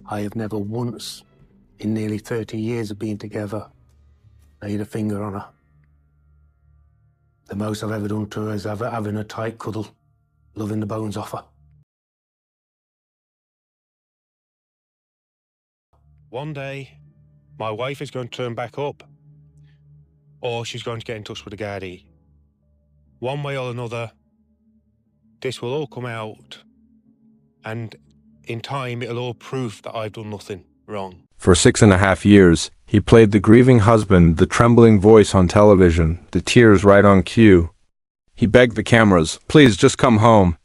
I have never once, in nearly 30 years of being together, laid a finger on her. The most I've ever done to her is having a tight cuddle, loving the bones off her. One day, my wife is going to turn back up, or she's going to get in touch with the Gardaí. One way or another, this will all come out, and in time it'll all prove that I've done nothing wrong. For 6.5 years, he played the grieving husband, the trembling voice on television, the tears right on cue. He begged the cameras, "Please, just come home."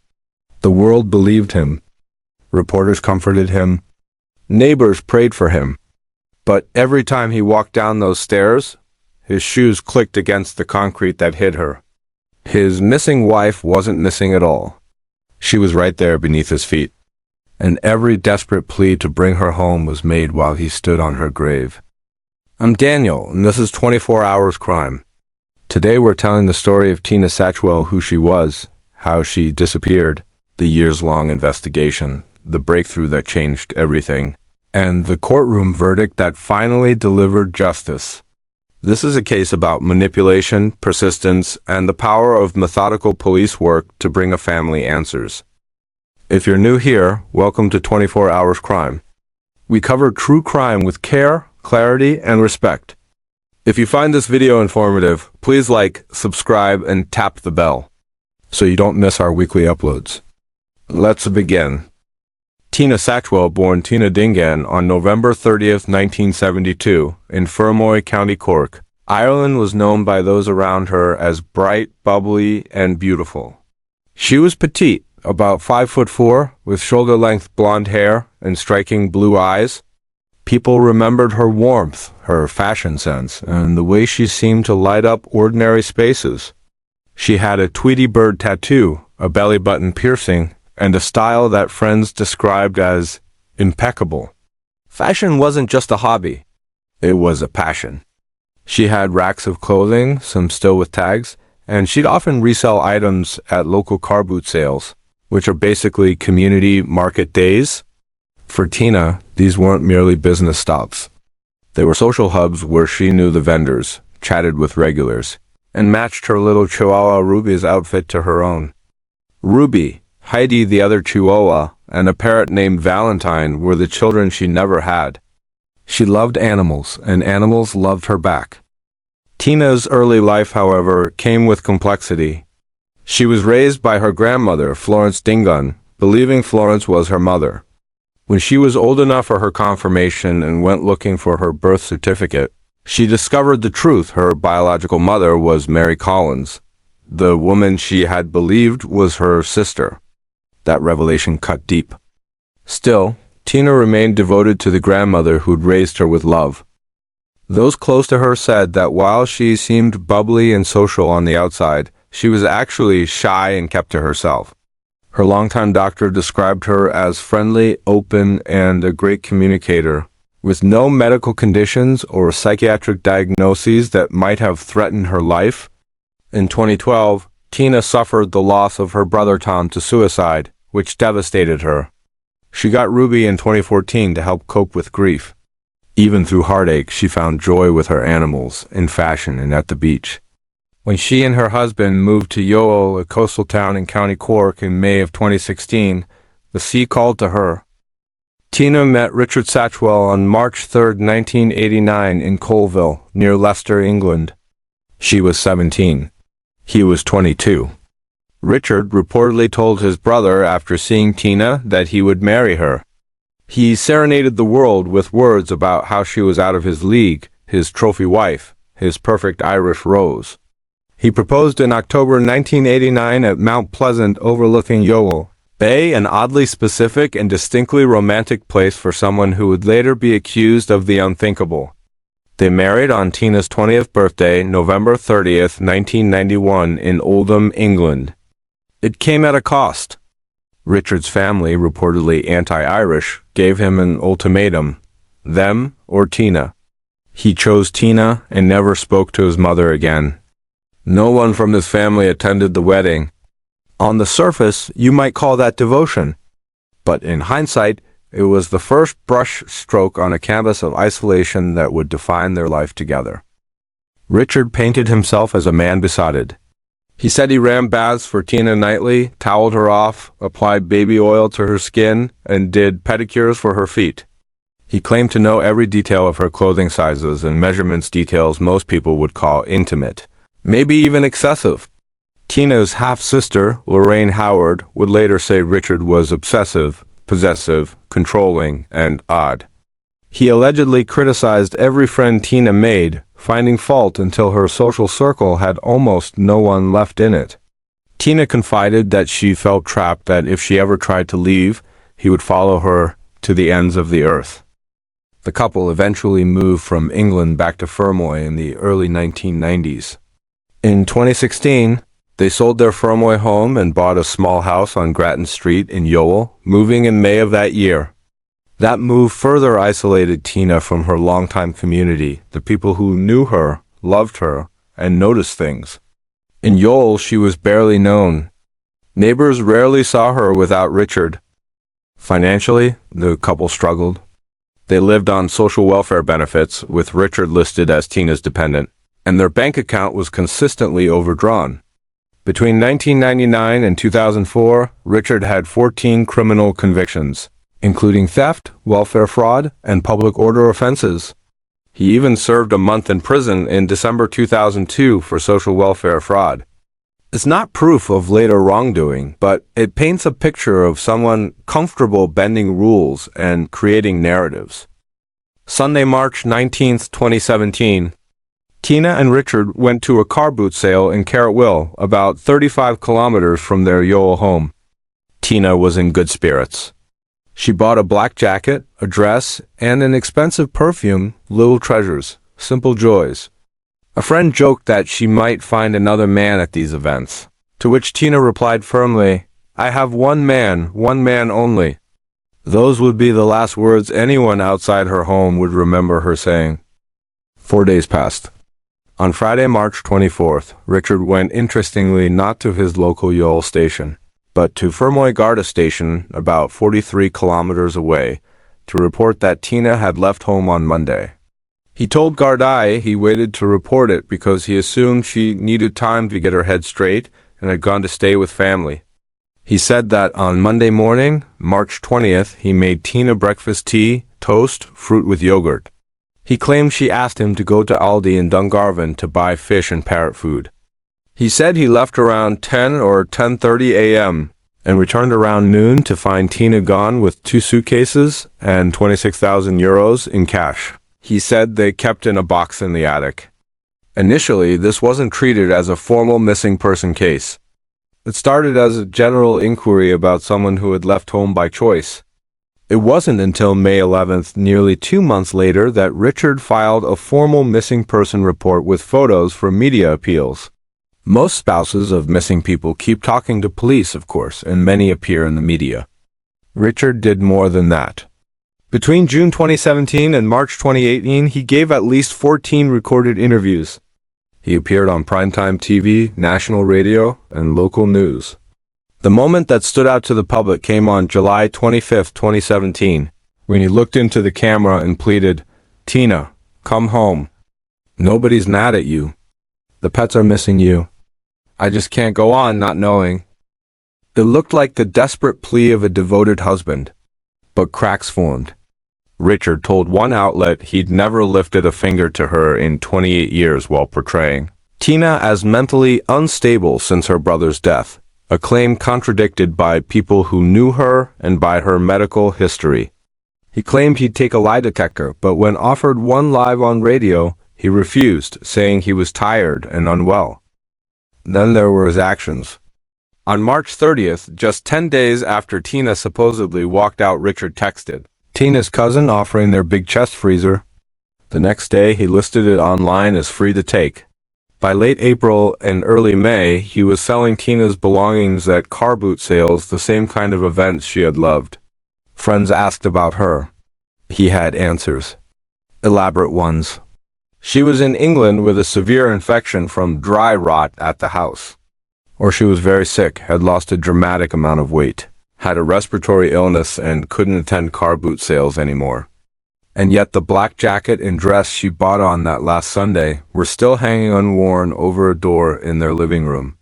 The world believed him. Reporters comforted him. Neighbors prayed for him. But every time he walked down those stairs, his shoes clicked against the concrete that hid her. His missing wife wasn't missing at all. She was right there beneath his feet. And every desperate plea to bring her home was made while he stood on her grave. I'm Daniel, and this is 24 Hours Crime. Today we're telling the story of Tina Satchwell, who she was, how she disappeared, the years-long investigation, the breakthrough that changed everything, and the courtroom verdict that finally delivered justice. This is a case about manipulation, persistence, and the power of methodical police work to bring a family answers. If you're new here, welcome to 24 Hours Crime. We cover true crime with care, clarity, and respect. If you find this video informative, please like, subscribe, and tap the bell so you don't miss our weekly uploads. Let's begin. Tina Satchwell, born Tina Dingan on November 30th, 1972, in Fermoy, County Cork, Ireland, was known by those around her as bright, bubbly, and beautiful. She was petite, about 5'4", with shoulder-length blonde hair and striking blue eyes. People remembered her warmth, her fashion sense, and the way she seemed to light up ordinary spaces. She had a Tweety bird tattoo, a belly button piercing, and a style that friends described as impeccable. Fashion wasn't just a hobby, it was a passion. She had racks of clothing, some still with tags, and she'd often resell items at local car boot sales, which are basically community market days. For Tina, these weren't merely business stops. They were social hubs where she knew the vendors, chatted with regulars, and matched her little Chihuahua Ruby's outfit to her own. Ruby, Heidi the other Chihuahua, and a parrot named Valentine were the children she never had. She loved animals, and animals loved her back. Tina's early life, however, came with complexity. She was raised by her grandmother, Florence Dingan, believing Florence was her mother. When she was old enough for her confirmation and went looking for her birth certificate, she discovered the truth. Her biological mother was Mary Collins, the woman she had believed was her sister. That revelation cut deep. Still, Tina remained devoted to the grandmother who'd raised her with love. Those close to her said that while she seemed bubbly and social on the outside, she was actually shy and kept to herself. Her longtime doctor described her as friendly, open, and a great communicator, with no medical conditions or psychiatric diagnoses that might have threatened her life. In 2012, Tina suffered the loss of her brother Tom to suicide, which devastated her. She got Ruby in 2014 to help cope with grief. Even through heartache, she found joy with her animals, in fashion, and at the beach. When she and her husband moved to Youghal, a coastal town in County Cork, in May of 2016, the sea called to her. Tina met Richard Satchwell on March 3, 1989, in Colville, near Leicester, England. She was 17. He was 22. Richard reportedly told his brother after seeing Tina that he would marry her. He serenaded the world with words about how she was out of his league, his trophy wife, his perfect Irish rose. He proposed in October 1989 at Mount Pleasant overlooking Youghal Bay, an oddly specific and distinctly romantic place for someone who would later be accused of the unthinkable. They married on Tina's 20th birthday, November 30th, 1991, in Oldham, England. It came at a cost. Richard's family, reportedly anti-Irish, gave him an ultimatum: them or Tina. He chose Tina and never spoke to his mother again. No one from his family attended the wedding. On the surface, you might call that devotion. But in hindsight, It was the first brush stroke on a canvas of isolation that would define their life together. Richard painted himself as a man besotted. He said he ran baths for Tina nightly, toweled her off, applied baby oil to her skin, and did pedicures for her feet. He claimed to know every detail of her clothing sizes and measurements, details most people would call intimate, maybe even excessive. Tina's half-sister, Lorraine Howard, would later say Richard was obsessive, possessive, controlling, and odd. He allegedly criticized every friend Tina made, finding fault until her social circle had almost no one left in it. Tina confided that she felt trapped, that if she ever tried to leave, he would follow her to the ends of the earth. The couple eventually moved from England back to Fermoy in the early 1990s. In 2016, they sold their Fermoy home and bought a small house on Grattan Street in Youghal, moving in May of that year. That move further isolated Tina from her longtime community, the people who knew her, loved her, and noticed things. In Youghal, she was barely known. Neighbors rarely saw her without Richard. Financially, the couple struggled. They lived on social welfare benefits, with Richard listed as Tina's dependent, and their bank account was consistently overdrawn. Between 1999 and 2004, Richard had 14 criminal convictions, including theft, welfare fraud, and public order offenses. He even served a month in prison in December 2002 for social welfare fraud. It's not proof of later wrongdoing, but it paints a picture of someone comfortable bending rules and creating narratives. Sunday, March 19, 2017. Tina and Richard went to a car boot sale in Carrotwell, about 35 kilometers from their Youghal home. Tina was in good spirits. She bought a black jacket, a dress, and an expensive perfume, little treasures, simple joys. A friend joked that she might find another man at these events, to which Tina replied firmly, "I have one man only." Those would be the last words anyone outside her home would remember her saying. 4 days passed. On Friday, March 24th, Richard went interestingly not to his local Youghal station, but to Fermoy Garda station, about 43 kilometers away, to report that Tina had left home on Monday. He told Gardaí he waited to report it because he assumed she needed time to get her head straight and had gone to stay with family. He said that on Monday morning, March 20th, he made Tina breakfast tea, toast, fruit with yogurt. He claimed she asked him to go to Aldi in Dungarvan to buy fish and parrot food. He said he left around 10 or 10:30 a.m. and returned around noon to find Tina gone with 2 suitcases and 26,000 euros in cash. He said they kept in a box in the attic. Initially, this wasn't treated as a formal missing person case. It started as a general inquiry about someone who had left home by choice. It wasn't until May 11th, nearly 2 months later, that Richard filed a formal missing person report with photos for media appeals. Most spouses of missing people keep talking to police, of course, and many appear in the media. Richard did more than that. Between June 2017 and March 2018, he gave at least 14 recorded interviews. He appeared on primetime TV, national radio, and local news. The moment that stood out to the public came on July 25, 2017, when he looked into the camera and pleaded, "Tina, come home. Nobody's mad at you. The pets are missing you. I just can't go on not knowing." It looked like the desperate plea of a devoted husband, but cracks formed. Richard told one outlet he'd never lifted a finger to her in 28 years while portraying Tina as mentally unstable since her brother's death, a claim contradicted by people who knew her and by her medical history. He claimed he'd take a lie detector, but when offered one live on radio, he refused, saying he was tired and unwell. Then there were his actions. On March 30th, just 10 days after Tina supposedly walked out, Richard texted Tina's cousin offering their big chest freezer. The next day, he listed it online as free to take. By late April and early May, he was selling Tina's belongings at car boot sales, the same kind of events she had loved. Friends asked about her. He had answers. Elaborate ones. She was in England with a severe infection from dry rot at the house. Or she was very sick, had lost a dramatic amount of weight. had a respiratory illness and couldn't attend car boot sales anymore. And yet the black jacket and dress she bought on that last Sunday were still hanging unworn over a door in their living room.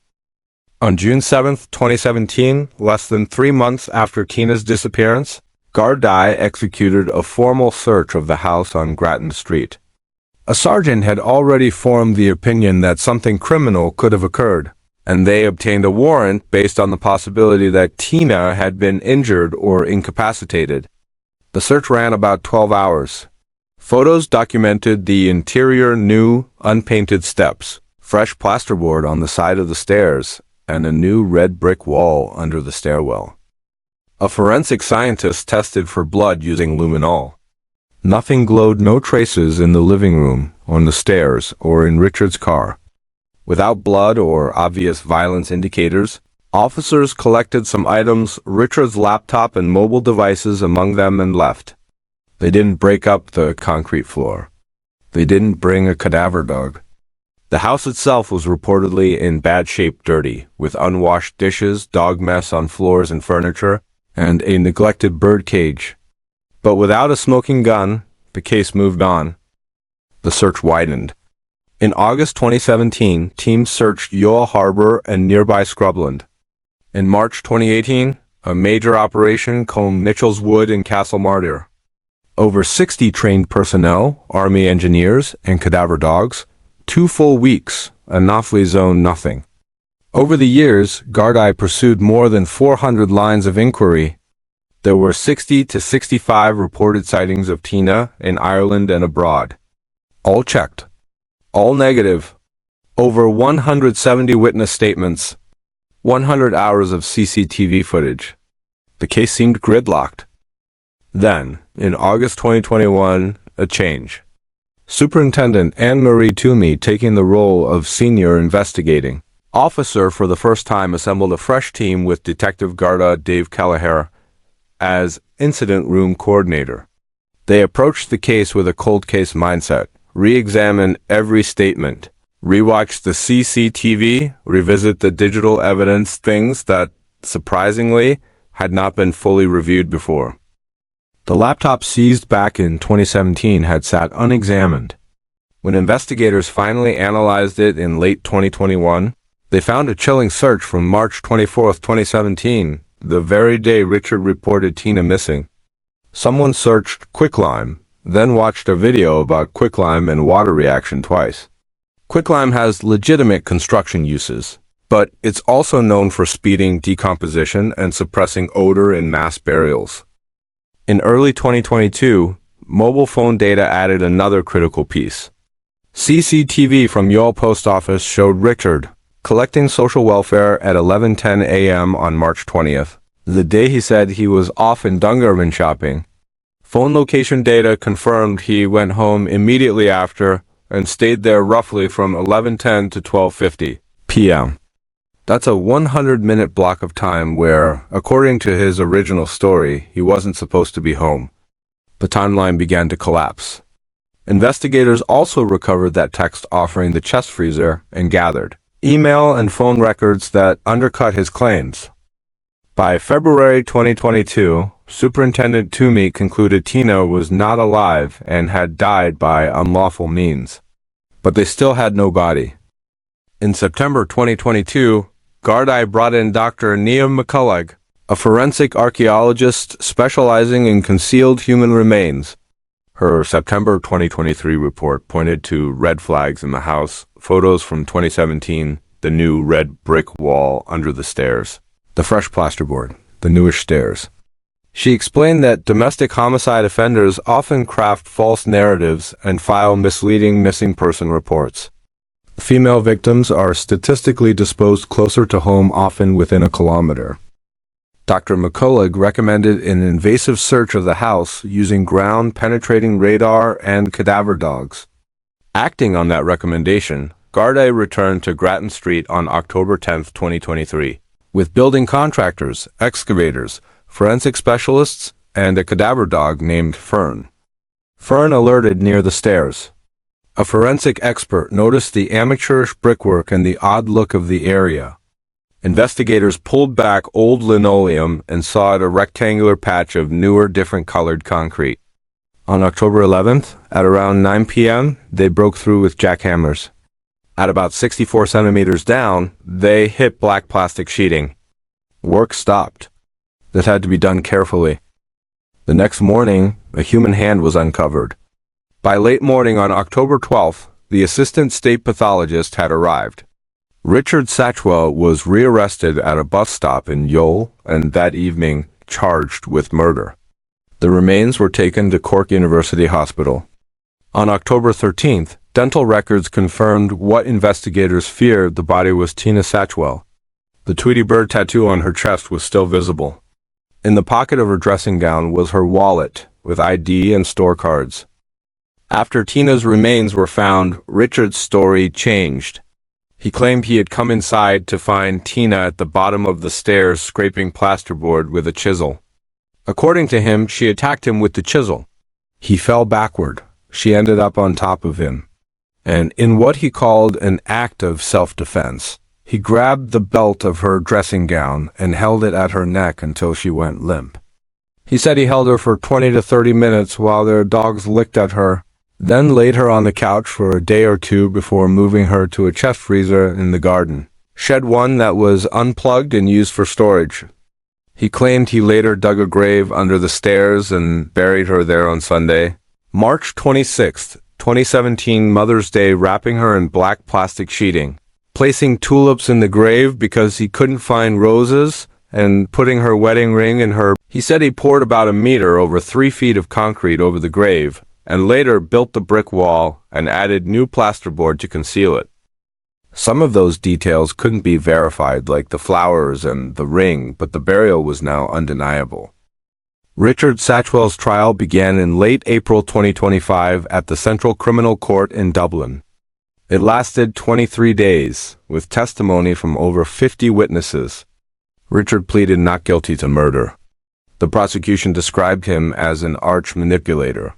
On June 7, 2017, less than 3 months after Tina's disappearance, Gardaí executed a formal search of the house on Grattan Street. A sergeant had already formed the opinion that something criminal could have occurred, and they obtained a warrant based on the possibility that Tina had been injured or incapacitated. The search ran about 12 hours. Photos documented the interior new, unpainted steps, fresh plasterboard on the side of the stairs, and a new red brick wall under the stairwell. A forensic scientist tested for blood using luminol. Nothing glowed, no traces in the living room, on the stairs, or in Richard's car. Without blood or obvious violence indicators, officers collected some items, Richard's laptop and mobile devices among them, and left. They didn't break up the concrete floor. They didn't bring a cadaver dog. The house itself was reportedly in bad shape, dirty, with unwashed dishes, dog mess on floors and furniture, and a neglected bird cage. But without a smoking gun, the case moved on. The search widened. In August 2017, teams searched Youghal Harbour and nearby Scrubland. In March 2018, a major operation combed Mitchell's Wood and Castle Martyr. Over 60 trained personnel, army engineers, and cadaver dogs, 2 full weeks, and Knopfley Zone nothing. Over the years, Gardaí pursued more than 400 lines of inquiry. There were 60 to 65 reported sightings of Tina in Ireland and abroad. All checked. All negative. Over 170 witness statements. 100 hours of CCTV footage. The case seemed gridlocked. Then, in August 2021, a change. Superintendent Anne-Marie Toomey, taking the role of senior investigating officer for the first time, assembled a fresh team with Detective Garda Dave Kelleher as incident room coordinator. They approached the case with a cold case mindset, re-examine every statement, rewatch the CCTV, revisit the digital evidence, things that, surprisingly, had not been fully reviewed before. The laptop seized back in 2017 had sat unexamined. When investigators finally analyzed it in late 2021, they found a chilling search from March 24, 2017, the very day Richard reported Tina missing. Someone searched quicklime, then watched a video about quicklime and water reaction twice. Quicklime has legitimate construction uses, but it's also known for speeding decomposition and suppressing odor in mass burials. In early 2022, mobile phone data added another critical piece. CCTV from Youghal Post Office showed Richard collecting social welfare at 11:10 a.m. on March 20th, the day he said he was off in Dungarvan shopping. Phone location data confirmed he went home immediately after and stayed there roughly from 11:10 to 12:50 p.m. That's a 100-minute block of time where, according to his original story, he wasn't supposed to be home. The timeline began to collapse. Investigators also recovered that text offering the chest freezer and gathered email and phone records that undercut his claims. By February 2022, Superintendent Toomey concluded Tina was not alive and had died by unlawful means. But they still had no body. In September 2022, Gardaí brought in Dr. Nia McCulloch, a forensic archaeologist specializing in concealed human remains. Her September 2023 report pointed to red flags in the house, photos from 2017, the new red brick wall under the stairs, the fresh plasterboard, the newish stairs. She explained that domestic homicide offenders often craft false narratives and file misleading missing person reports. Female victims are statistically disposed closer to home, often within a kilometer. Dr. McCulloch recommended an invasive search of the house using ground-penetrating radar and cadaver dogs. Acting on that recommendation, Gardaí returned to Grattan Street on October 10, 2023, with building contractors, excavators, forensic specialists, and a cadaver dog named Fern. Fern alerted near the stairs. A forensic expert noticed the amateurish brickwork and the odd look of the area. Investigators pulled back old linoleum and saw a rectangular patch of newer, different-colored concrete. On October 11th, at around 9 p.m., they broke through with jackhammers. At about 64 centimeters down, they hit black plastic sheeting. Work stopped. That had to be done carefully. The next morning, a human hand was uncovered. By late morning on October 12th, the assistant state pathologist had arrived. Richard Satchwell was rearrested at a bus stop in Youghal and that evening charged with murder. The remains were taken to Cork University Hospital. On October 13th, dental records confirmed what investigators feared the body was Tina Satchwell. The Tweety Bird tattoo on her chest was still visible. In the pocket of her dressing gown was her wallet with ID and store cards. After Tina's remains were found, Richard's story changed. He claimed he had come inside to find Tina at the bottom of the stairs scraping plasterboard with a chisel. According to him, she attacked him with the chisel. He fell backward. She ended up on top of him. And in what he called an act of self-defense, he grabbed the belt of her dressing gown and held it at her neck until she went limp. He said he held her for 20 to 30 minutes while their dogs licked at her, then laid her on the couch for a day or two before moving her to a chest freezer in the garden, shed one that was unplugged and used for storage. He claimed he later dug a grave under the stairs and buried her there on Sunday, March 26, 2017, Mother's Day, wrapping her in black plastic sheeting, placing tulips in the grave because he couldn't find roses, and putting her wedding ring in her. He said he poured about a meter over 3 feet of concrete over the grave, and later built the brick wall and added new plasterboard to conceal it. Some of those details couldn't be verified, like the flowers and the ring, but the burial was now undeniable. Richard Satchwell's trial began in late April 2025 at the Central Criminal Court in Dublin. It lasted 23 days, with testimony from over 50 witnesses. Richard pleaded not guilty to murder. The prosecution described him as an arch manipulator.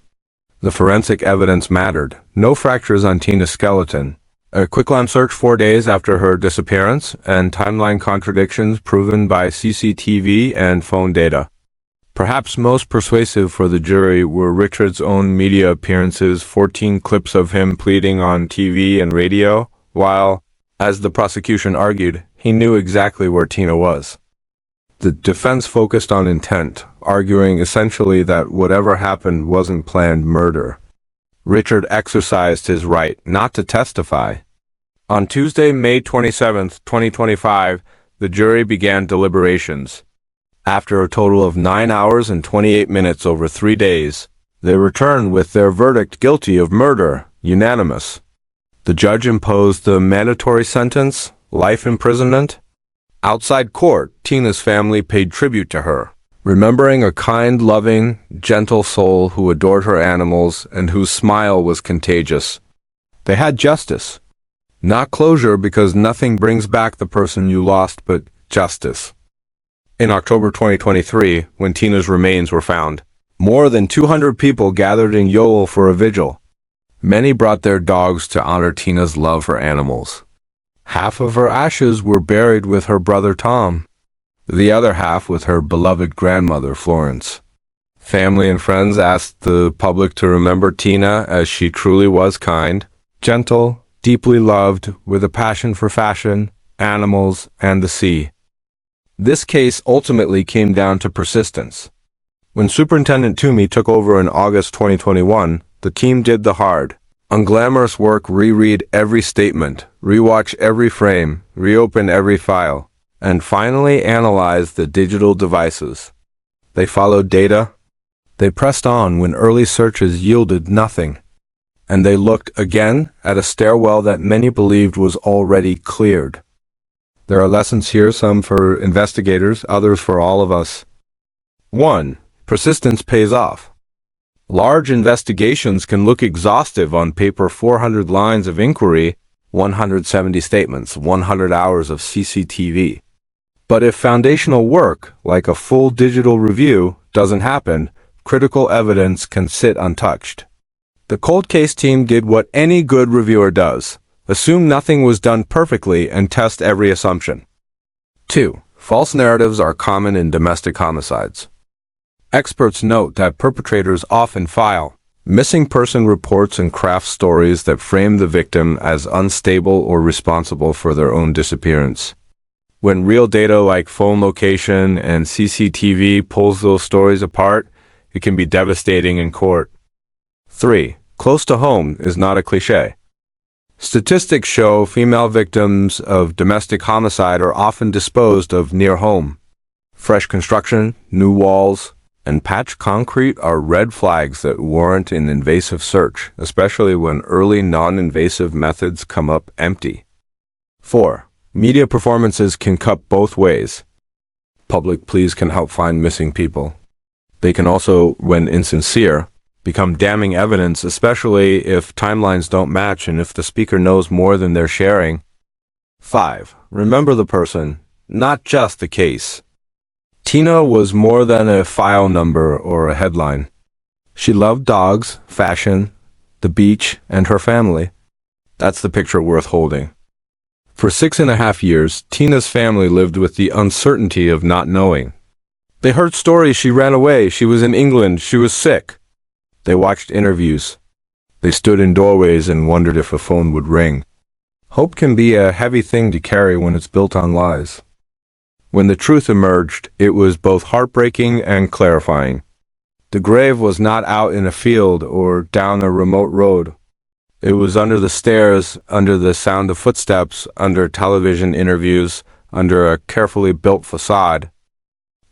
The forensic evidence mattered. No fractures on Tina's skeleton. A quicklime search 4 days after her disappearance, and timeline contradictions proven by CCTV and phone data. Perhaps most persuasive for the jury were Richard's own media appearances, 14 clips of him pleading on TV and radio, while, as the prosecution argued, he knew exactly where Tina was. The defense focused on intent, arguing essentially that whatever happened wasn't planned murder. Richard exercised his right not to testify. On Tuesday, May 27, 2025, the jury began deliberations. After a total of 9 hours and 28 minutes over 3 days, they returned with their verdict guilty of murder, unanimous. The judge imposed the mandatory sentence, life imprisonment. Outside court, Tina's family paid tribute to her, remembering a kind, loving, gentle soul who adored her animals and whose smile was contagious. They had justice. Not closure, because nothing brings back the person you lost, but justice. In October 2023, when Tina's remains were found, more than 200 people gathered in Youghal for a vigil. Many brought their dogs to honor Tina's love for animals. Half of her ashes were buried with her brother Tom, the other half with her beloved grandmother Florence. Family and friends asked the public to remember Tina as she truly was kind, gentle, deeply loved, with a passion for fashion, animals, and the sea. This case ultimately came down to persistence. When Superintendent Toomey took over in August 2021, the team did the hard, unglamorous work: reread every statement, rewatch every frame, reopen every file, and finally analyze the digital devices. They followed data. They pressed on when early searches yielded nothing. And they looked again at a stairwell that many believed was already cleared. There are lessons here, some for investigators, others for all of us. 1. Persistence pays off. Large investigations can look exhaustive on paper: 400 lines of inquiry, 170 statements, 100 hours of CCTV. But if foundational work, like a full digital review, doesn't happen, critical evidence can sit untouched. The cold case team did what any good reviewer does: assume nothing was done perfectly and test every assumption. 2. False narratives are common in domestic homicides. Experts note that perpetrators often file missing person reports and craft stories that frame the victim as unstable or responsible for their own disappearance. When real data like phone location and CCTV pulls those stories apart, it can be devastating in court. 3. Close to home is not a cliché. Statistics show female victims of domestic homicide are often disposed of near home. Fresh construction, new walls, and patched concrete are red flags that warrant an invasive search, especially when early non-invasive methods come up empty. 4. Media performances can cut both ways. Public pleas can help find missing people. They can also, when insincere, become damning evidence, especially if timelines don't match and if the speaker knows more than they're sharing. 5. Remember the person, not just the case. Tina was more than a file number or a headline. She loved dogs, fashion, the beach, and her family. That's the picture worth holding. For 6.5 years, Tina's family lived with the uncertainty of not knowing. They heard stories she ran away, she was in England, she was sick. They watched interviews. They stood in doorways and wondered if a phone would ring. Hope can be a heavy thing to carry when it's built on lies. When the truth emerged, it was both heartbreaking and clarifying. The grave was not out in a field or down a remote road. It was under the stairs, under the sound of footsteps, under television interviews, under a carefully built facade.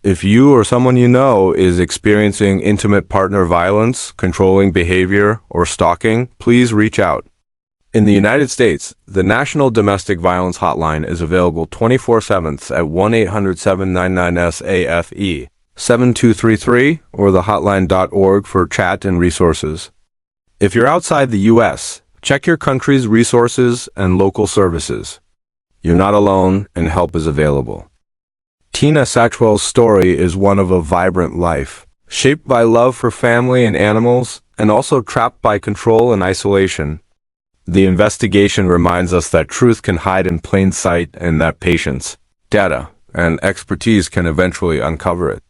If you or someone you know is experiencing intimate partner violence, controlling behavior, or stalking, please reach out. In the United States, the National Domestic Violence Hotline is available 24/7 at 1-800-799-SAFE 7233 or thehotline.org for chat and resources. If you're outside the U.S., check your country's resources and local services. You're not alone and help is available. Tina Satchwell's story is one of a vibrant life, shaped by love for family and animals, and also trapped by control and isolation. The investigation reminds us that truth can hide in plain sight and that patience, data, and expertise can eventually uncover it.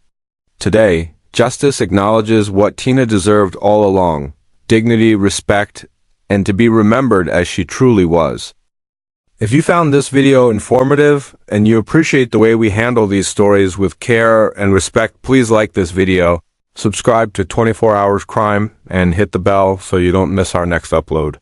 Today, justice acknowledges what Tina deserved all along: dignity, respect, and to be remembered as she truly was. If you found this video informative and you appreciate the way we handle these stories with care and respect, please like this video, subscribe to 24 Hours Crime, and hit the bell so you don't miss our next upload.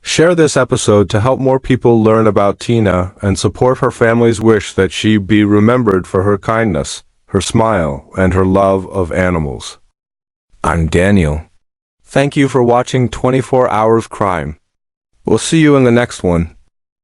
Share this episode to help more people learn about Tina and support her family's wish that she be remembered for her kindness, her smile, and her love of animals. I'm Daniel. Thank you for watching 24 Hours Crime. We'll see you in the next one.